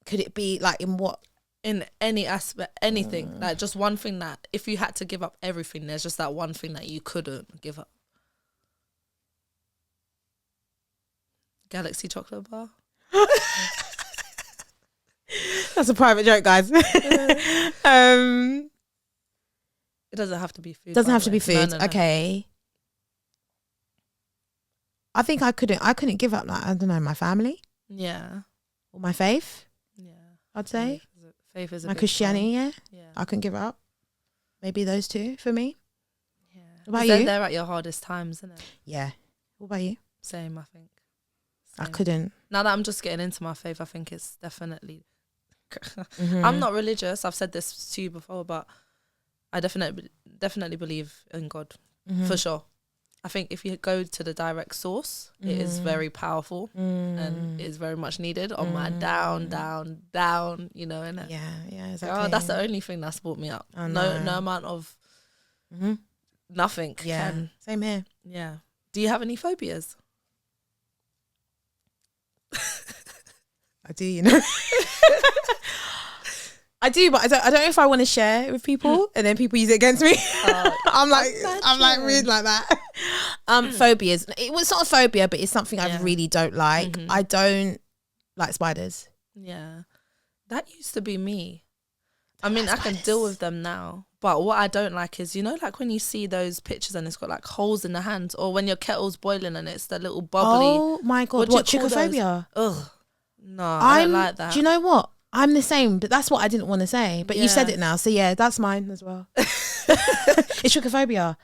Could it be like in what? In any aspect, anything. Like just one thing that if you had to give up everything, there's just that one thing that you couldn't give up. Galaxy chocolate bar. That's a private joke, guys. It doesn't have to be food. Doesn't have to be food. No. Okay. I think I couldn't give up, like, I don't know, my family. Yeah. Or my faith, Yeah. I'd say. Faith is a My big Christianity, one. yeah. Yeah. I couldn't give it up. Maybe those two for me. Yeah. What about you? They're at your hardest times, isn't it? Yeah. What about you? Same, I think. I Same. couldn't. Now that I'm just getting into my faith, I think it's definitely... Mhm. I'm not religious. I've said this to you before, but I definitely believe in God, Mhm. for sure. I think if you go to the direct source, it is very powerful and is very much needed on my down, you know, innit? Yeah, exactly. Oh, that's the only thing that's brought me up. Oh, no no. amount of Mhm. nothing Yeah, can. same here. Yeah. Do you have any phobias? I do, you know. I do, but I don't know if I want to share it with people, and then people use it against me. I'm like rude like that. Phobias. It was not a phobia, but it's something I really don't like. I don't like spiders. Yeah. That used to be me. I mean, I can deal with them now. But what I don't like is, you know, like when you see those pictures and it's got like holes in the hands, or when your kettle's boiling and it's the little bubbly. Oh my God, what chickophobia? Ugh. No, I don't like that. Do you know what? I'm the same, but that's what I didn't want to say. But you said it now, so yeah, that's mine as well. It's chickophobia.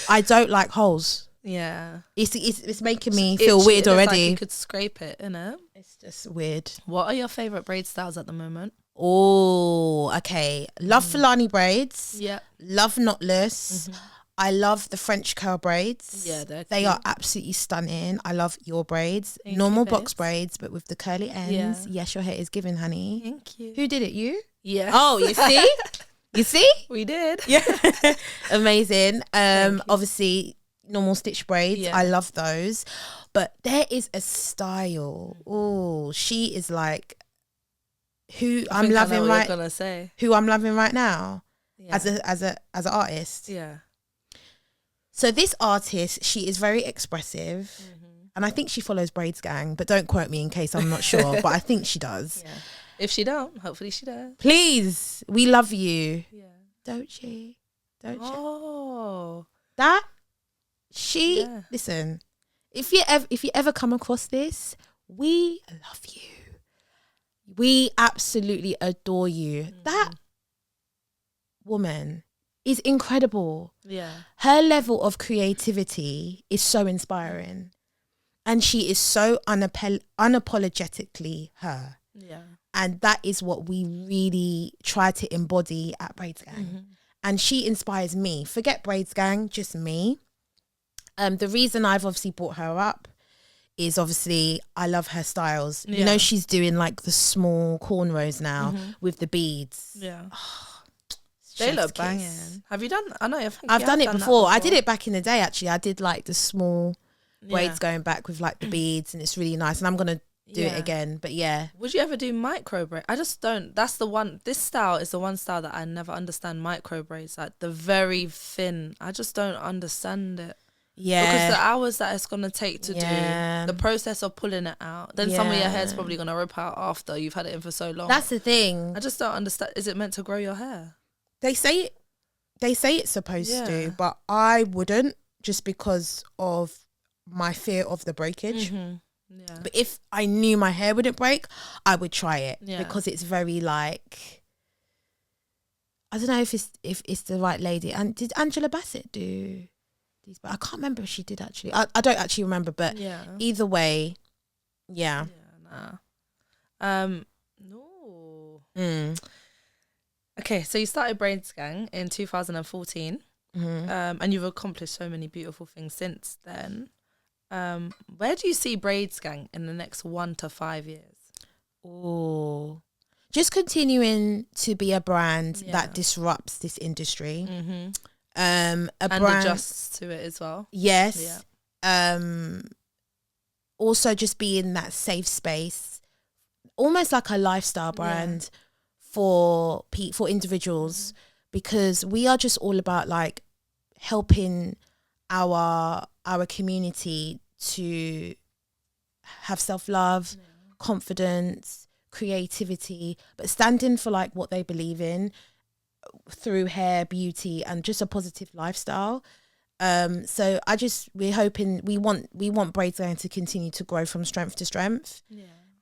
I don't like holes. Yeah. It's making me feel weird It's already. like you could scrape it, innit? It's just weird. What are your favourite braid styles at the moment? Oh, okay. Love Fulani braids. Yeah. Love knotless. I love the French curl braids. Yeah, they are absolutely stunning. I love your braids. Thank Normal you, box babes. braids, but with the curly ends. Yeah. Yes, your hair is giving, honey. Thank you. Who did it? You? Yeah. Oh, you see? You see? We did. Yeah. Amazing. you. Obviously normal stitch braids. Yeah. I love those. But there is a style. Oh, she is like who I I'm think I know loving what right. you're gonna say. Who I'm loving right now Yeah. as an artist. Yeah. So this artist, she is very expressive, and I think she follows Braids Gang, but don't quote me in case I'm not sure. But I think she does. Yeah. If she don't, hopefully she does. Please, we love you. Yeah. Don't she? Don't you? Oh. That she Yeah. listen. If you ever come across this, we love you. We absolutely adore you. That woman is incredible. Yeah. Her level of creativity is so inspiring, and she is so unapologetically her. Yeah. And that is what we really try to embody at Braids Gang. And she inspires me. Forget Braids Gang, just me. The reason I've obviously brought her up is obviously I love her styles. Yeah. You know, she's doing like the small cornrows now with the beads. Yeah. They Chef's look kiss. banging. Have you done? I know. I've done it before. I did it back in the day, actually. I did like the small braids going back with like the beads, and it's really nice. And I'm going to do it again. But yeah. Would you ever do micro braid? I just don't. That's the one. This style is the one style that I never understand. Micro braids, like the very thin. I just don't understand it. Yeah. Because the hours that it's going to take to Yeah. do the process of pulling it out. Then some of your Yeah. hair's probably going to rip out after you've had it in for so long. That's the thing. I just don't understand. Is it meant to grow your hair? They say it's supposed Yeah. to, but I wouldn't, just because of my fear of the breakage. Yeah. But if I knew my hair wouldn't break, I would try it. Yeah. Because it's very like, I don't know if it's the right lady. And did Angela Bassett do 50s, but I can't remember if she did actually. I don't actually remember, but either way, yeah. No. Okay, so you started Braids Gang in 2014, and you've accomplished so many beautiful things since then. Where do you see Braids Gang in the next 1 to 5 years? Oh, just continuing to be a brand that disrupts this industry. And adjusts to it as well. Yes. Also just being that safe space, almost like a lifestyle brand for individuals, because we are just all about like helping our community to have self-love, confidence, creativity, but standing for like what they believe in through hair, beauty, and just a positive lifestyle. So we're hoping, we want Braids Gang to continue to grow from strength to strength.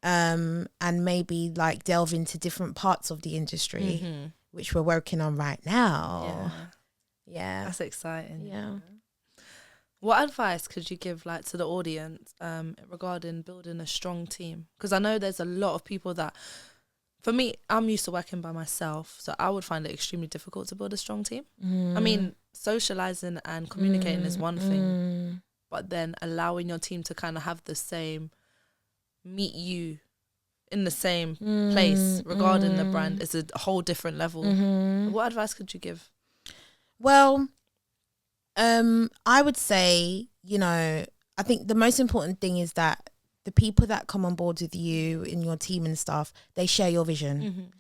And maybe like delve into different parts of the industry, which we're working on right now. Yeah. That's exciting. Yeah. What advice could you give like to the audience regarding building a strong team? Because I know there's a lot of people that, for me, I'm used to working by myself, so I would find it extremely difficult to build a strong team. I mean, socializing and communicating is one thing, but then allowing your team to kind of have the same, meet you in the same place regarding the brand is a whole different level. What advice could you give? Well, I would say, I think the most important thing is that the people that come on board with you in your team and stuff, they share your vision.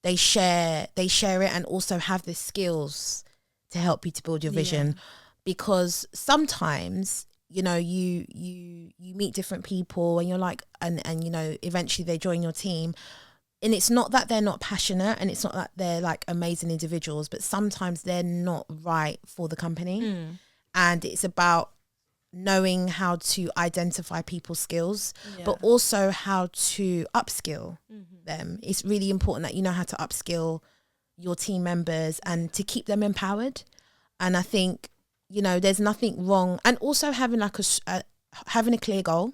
They share it, and also have the skills to help you to build your vision. Because sometimes, you meet different people and you're like, and eventually they join your team, and it's not that they're not passionate, and it's not that they're like amazing individuals, but sometimes they're not right for the company. And it's about knowing how to identify people's skills, but also how to upskill them. It's really important that you know how to upskill your team members and to keep them empowered. And I think, there's nothing wrong. And also having like having a clear goal,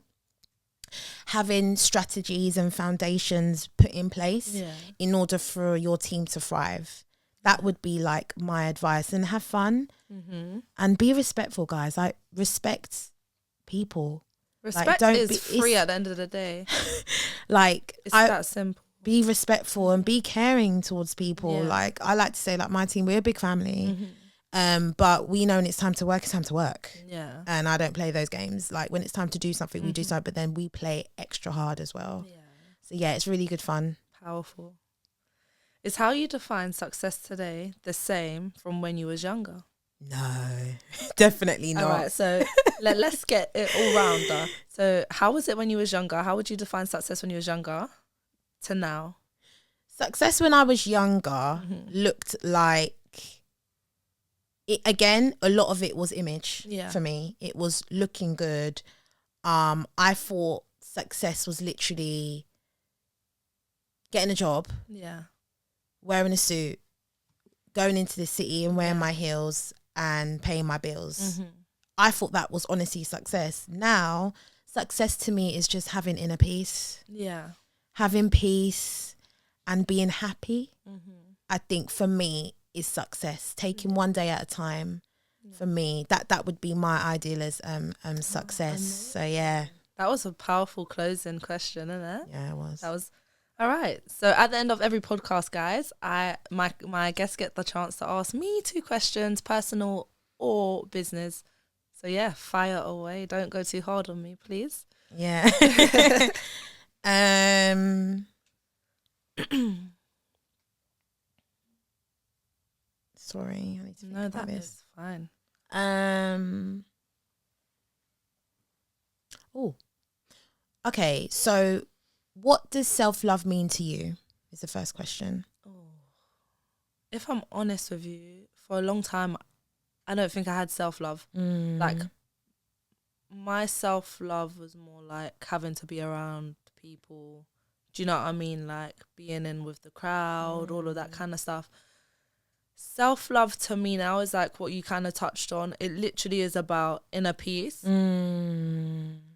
having strategies and foundations put in place in order for your team to thrive. That would be like my advice. And have fun and be respectful, guys. Like, respect people. Respect is free at the end of the day. Like, it's that simple. Be respectful and be caring towards people. Like, I like to say, like, my team, we're a big family. But we know when it's time to work, it's time to work. And I don't play those games. Like, when it's time to do something, we do something, but then we play extra hard as well. So yeah, it's really good fun. Powerful. Is how you define success today the same from when you was younger? No, definitely not. All right, so let's get it all rounder. So how was it when you was younger? How would you define success when you was younger to now? Success when I was younger looked like, again, a lot of it was image for me. It was looking good. I thought success was literally getting a job, wearing a suit, going into the city and wearing my heels and paying my bills. I thought that was honestly success. Now, success to me is just having inner peace. Having peace and being happy. I think for me is success. Taking one day at a time. For me, that would be my ideal as success. So yeah. That was a powerful closing question, isn't it? Yeah, it was. That was. All right. So at the end of every podcast, guys, my guests get the chance to ask me 2 questions, personal or business. So yeah, fire away. Don't go too hard on me, please. Yeah. Sorry, I need to think about this. Is fine. Oh. Okay, so what does self-love mean to you is the first question. If I'm honest with you, for a long time, I don't think I had self-love. Like, my self-love was more like having to be around people. Do you know what I mean? Like, being in with the crowd, all of that kind of stuff. self-love to me now is like what you kind of touched on. It literally is about inner peace.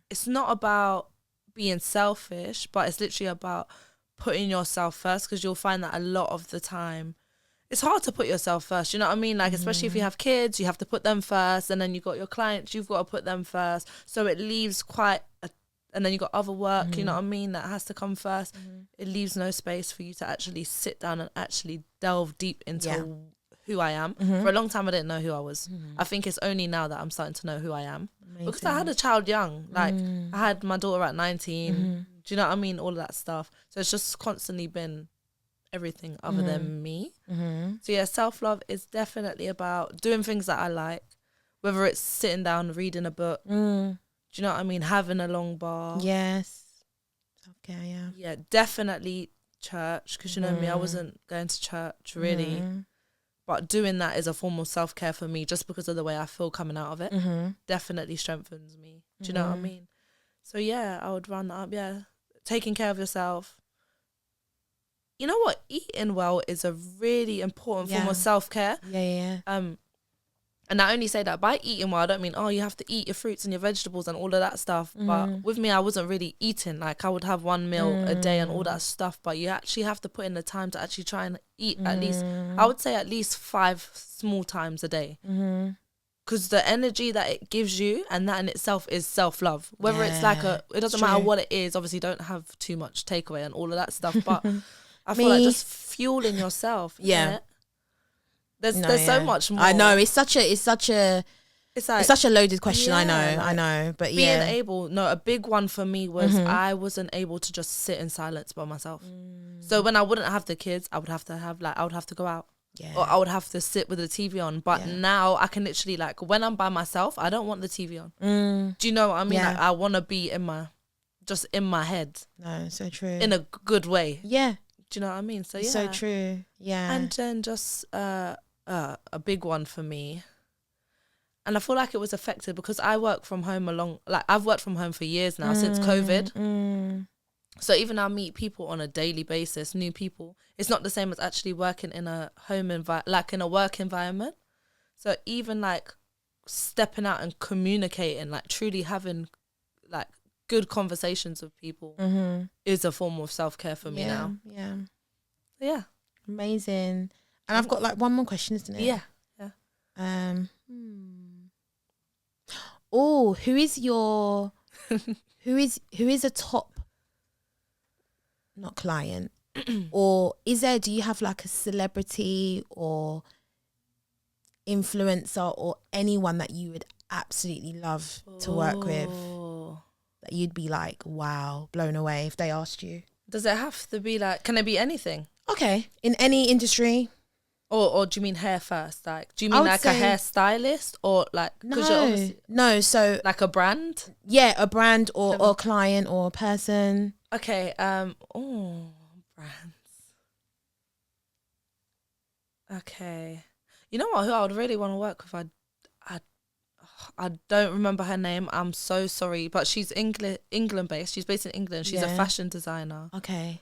It's not about being selfish, but it's literally about putting yourself first, because you'll find that a lot of the time it's hard to put yourself first, you know what I mean? Like, especially if you have kids, you have to put them first, and then you got your clients, you've got to put them first. So it leaves and then you got other work, you know what I mean, that has to come first. It leaves no space for you to actually sit down and actually delve deep into who I am. For a long time, I didn't know who I was. I think it's only now that I'm starting to know who I am. Amazing. Because I had a child young. Like, I had my daughter at 19. Do you know what I mean? All of that stuff. So it's just constantly been everything other than me. So yeah, self-love is definitely about doing things that I like, whether it's sitting down reading a book, do you know what I mean, having a long bath. Yes. Self-care. Yeah, definitely church, because you know me, I wasn't going to church really, but doing that is a form of self-care for me, just because of the way I feel coming out of it. Definitely strengthens me. Do you know what I mean? So yeah, I would round that up. Yeah, taking care of yourself. You know what? Eating well is a really important form of self-care. And I only say that by eating well, I don't mean, oh, you have to eat your fruits and your vegetables and all of that stuff. But with me, I wasn't really eating. Like, I would have one meal a day and all that stuff. But you actually have to put in the time to actually try and eat at least, I would say at least 5 small times a day. Because the energy that it gives you, and that in itself is self-love. Whether it's like it doesn't matter what it is. Obviously, don't have too much takeaway and all of that stuff. But I feel like just fueling yourself. There's so much more. I know, it's such a loaded question. I know, but being able, a big one for me was I wasn't able to just sit in silence by myself. So when I wouldn't have the kids, I would have to go out, or I would have to sit with the TV on. But now I can literally, like, when I'm by myself, I don't want the TV on. Do you know what I mean? Like, I want to be in my head. No, so true. In a good way. Yeah. Do you know what I mean? So yeah. So true. Yeah. And then just a big one for me, and I feel like it was affected because I work from home I've worked from home for years now, since COVID. So even I meet people on a daily basis, new people. It's not the same as actually working in a in a work environment. So even like stepping out and communicating, like truly having like good conversations with people is a form of self-care for me now. Yeah. Amazing. And I've got like one more question, isn't it? Yeah. Oh, who is a top, not client, or do you have like a celebrity or influencer or anyone that you would absolutely love to work with, that you'd be like, wow, blown away if they asked you? Does it have to be like, can it be anything? Okay, in any industry. Or do you mean hair first? Like, do you mean like a hairstylist, or like, no, so like a brand? Yeah, a brand or a client or a person. Okay, brands. Okay, you know what? Who I would really want to work with? I don't remember her name. I'm so sorry, but she's England based. She's based in England. She's a fashion designer. Okay.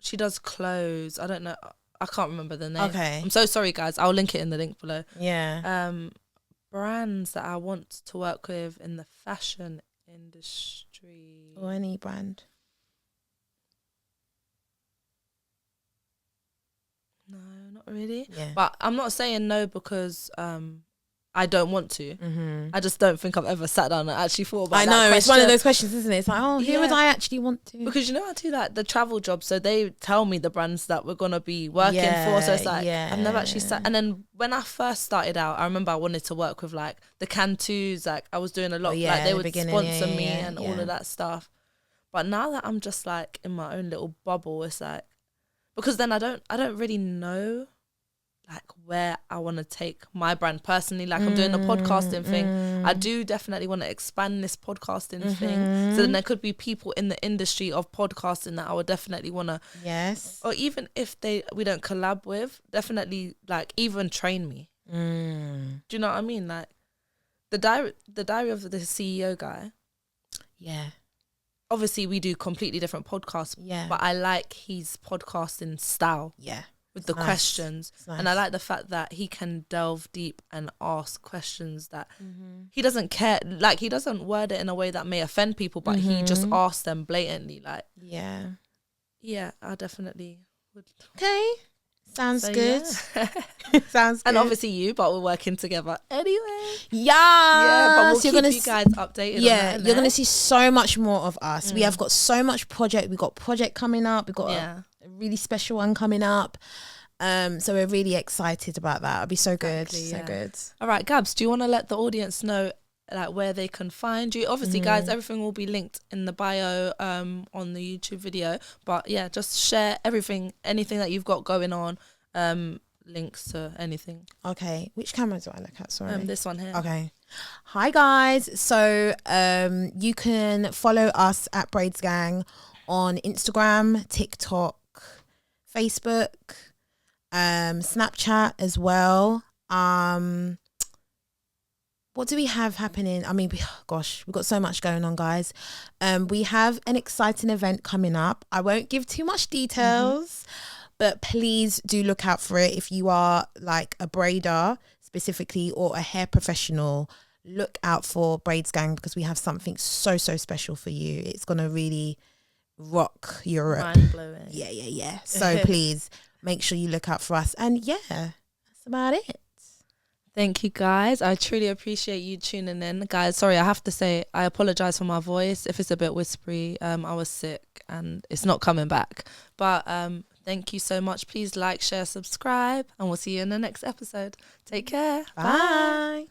She does clothes. I don't know. I can't remember the name. Okay. I'm so sorry, guys. I'll link it in the link below. Yeah. Brands that I want to work with in the fashion industry. Or any brand. No, not really. Yeah. But I'm not saying no because I don't want to. I just don't think I've ever sat down and actually thought about that. I know, it's one of those questions, isn't it? It's like, who would I actually want to? Because, you know, I do like the travel job, so they tell me the brands that we're going to be working for. So it's like, I've never actually sat. And then when I first started out, I remember I wanted to work with like the Cantus. Like, I was doing a lot, like they would sponsor me and all of that stuff. But now that I'm just like in my own little bubble, it's like, because then I don't really know like where I want to take my brand personally. Like, I'm doing the podcasting thing. I do definitely want to expand this podcasting thing. So then there could be people in the industry of podcasting that I would definitely want to, or even if we don't collab with, definitely like even train me. Do you know what I mean? Like the diary of the CEO guy. Yeah. Obviously we do completely different podcasts. Yeah. But I like his podcasting style. Yeah. with the questions. Nice. And I like the fact that he can delve deep and ask questions that he doesn't care, like he doesn't word it in a way that may offend people, but he just asks them blatantly, like, yeah, I definitely would. Okay, sounds So, good. yeah. Sounds good. And obviously you, but we're working together anyway. Yeah, But we'll so keep you guys updated on that, you're gonna see so much more of us. We have got so much project. We got project coming up. We got a really special one coming up. So we're really excited about that. It'll be so good. So good. All right, Gabs, do you want to let the audience know like where they can find you? Obviously, guys, everything will be linked in the bio on the YouTube video. But yeah, just share everything, anything that you've got going on, links to anything. Okay, which camera do I look at? Sorry, this one here. Okay. Hi guys. So you can follow us at Braids Gang on Instagram, TikTok, Facebook, Snapchat as well. What do we have happening? I mean, gosh, we've got so much going on, guys. We have an exciting event coming up. I won't give too much details, but please do look out for it. If you are like a braider specifically or a hair professional, look out for Braids Gang, because we have something so special for you. It's going to really rock Europe. Mind blowing. Yeah. So please make sure you look out for us. And yeah, that's about it. Thank you, guys. I truly appreciate you tuning in. Guys, sorry, I have to say, I apologize for my voice if it's a bit whispery. I was sick and it's not coming back. But thank you so much. Please like, share, subscribe, and we'll see you in the next episode. Take care. Bye.